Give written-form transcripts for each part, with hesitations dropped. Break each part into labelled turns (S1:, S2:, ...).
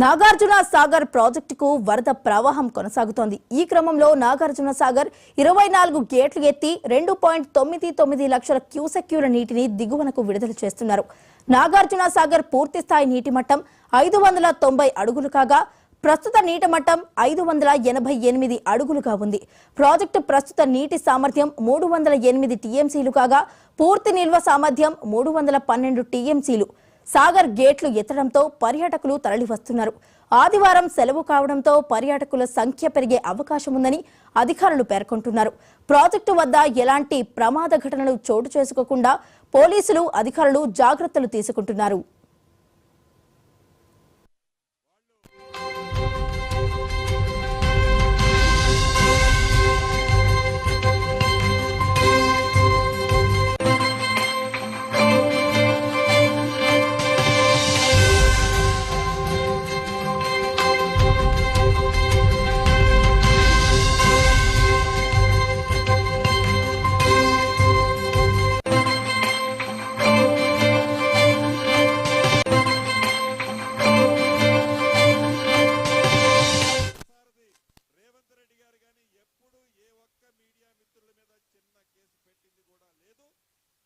S1: నాగార్జున సాగర్ ప్రాజెక్టుకు వరద ప్రవాహం కొనసాగుతోంది. ఈ క్రమంలో నాగార్జున సాగర్ 24 గేట్లు ఎత్తి 2.99 లక్షల క్యూసెక్యూల నీటిని దిగువనకు విడుదల చేస్తున్నారు. నాగార్జున సాగర్ పూర్తిస్థాయి నీటి మట్టం 590 అడుగులు కాగా ప్రస్తుత నీటి మట్టం 588 అడుగులుగా ఉంది. ప్రాజెక్టు ప్రస్తుత నీటి సామర్థ్యం 308 టీఎంసీలు కాగా పూర్తి నిల్వ సామర్థ్యం 312 టీఎంసీలు. సాగర్ గేట్లు ఎత్తడంతో పర్యాటకులు తరలివస్తున్నారు. ఆదివారం సెలవు కావడంతో పర్యాటకుల సంఖ్య పెరిగే అవకాశం ఉందని అధికారులు పేర్కొంటున్నారు. ప్రాజెక్టు వద్ద ఎలాంటి ప్రమాద ఘటనలు చోటు చేసుకోకుండా పోలీసులు అధికారులు జాగ్రత్తలు తీసుకుంటున్నారు.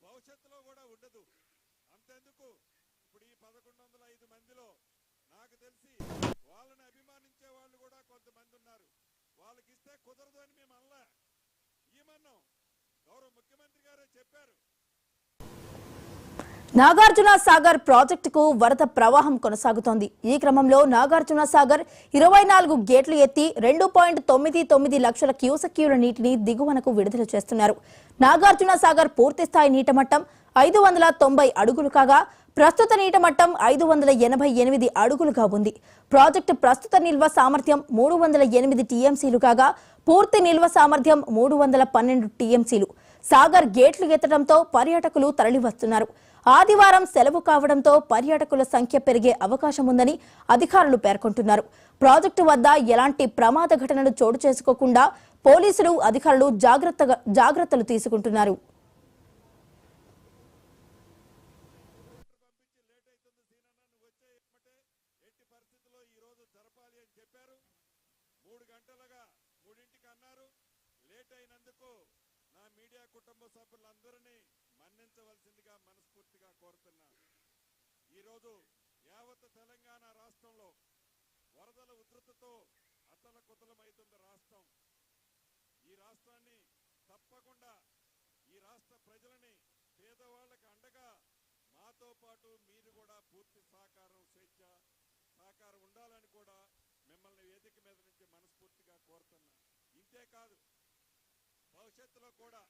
S2: భవిష్యత్తులో కూడా ఉండదు. అంతెందుకు ఇప్పుడు ఈ 1105 మందిలో నాకు తెలిసి వాళ్ళని అభిమానించే వాళ్ళు కూడా కొంతమంది ఉన్నారు. వాళ్ళకి ఇస్తే కుదరదు అని మేము అనలే, ఏమన్నాం, గౌరవ ముఖ్యమంత్రి గారే చెప్పారు.
S1: నాగార్జున సాగర్ ప్రాజెక్టుకు వరద ప్రవాహం కొనసాగుతోంది. ఈ క్రమంలో నాగార్జున సాగర్ 24 గేట్లు ఎత్తి 2.99 లక్షల క్యూసెక్యూల నీటిని దిగువనకు విడుదల చేస్తున్నారు. నాగార్జున సాగర్ పూర్తిస్థాయి నీటి మట్టం 590 అడుగులు కాగా ప్రస్తుత నీటి మట్టం 588 అడుగులుగా ఉంది. ప్రాజెక్టు ప్రస్తుత నిల్వ సామర్థ్యం 308 టీఎంసీలు కాగా పూర్తి నిల్వ సామర్థ్యం 312 టీఎంసీలు. సాగర్ గేట్లు ఎత్తడంతో పర్యాటకులు తరలివస్తున్నారు. ఆదివారం సెలవు కావడంతో పర్యాటకుల సంఖ్య పెరిగే అవకాశం ఉందని అధికారులు పేర్కొంటున్నారు. ప్రాజెక్టు వద్ద ఎలాంటి ప్రమాద ఘటనలు చోటు చేసుకోకుండా పోలీసులు అధికారులు జాగ్రత్తలు తీసుకుంటున్నారు.
S2: నా మీడియా కుటుంబ సభ్యులందరినీ మన్నించవలసిందిగా మనస్ఫూర్తిగా కోరుతున్నా. ఈరోజు యావత్ తెలంగాణ రాష్ట్రంలో వరదల ఉధృతితో అతలకుతలమైతుంది రాష్ట్రం. ఈ రాష్ట్రాన్ని తప్పకుండా ఈ రాష్ట్ర ప్రజలని పేదవాళ్ళకి అండగా మాతో పాటు మీరు కూడా పూర్తి సహకారం సహకారం ఉండాలని కూడా మిమ్మల్ని వేదిక మీద నుంచి మనస్ఫూర్తిగా కోరుతున్నా. ఇంతేకాదు భవిష్యత్తులో కూడా